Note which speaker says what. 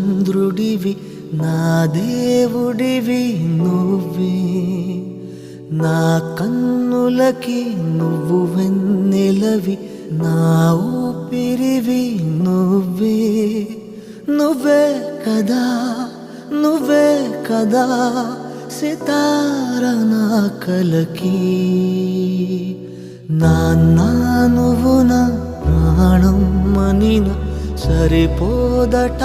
Speaker 1: చంద్రుడివి నా దేవుడివి నువ్వే నా కన్నులకి నువ్వు వెన్నెలవి నా ఊపిరివి నువ్వే నువ్వే కదా నువ్వే కదా సితార నా కలకి నాన్న నువ్వు నా ప్రాణం మనిన సరిపోదట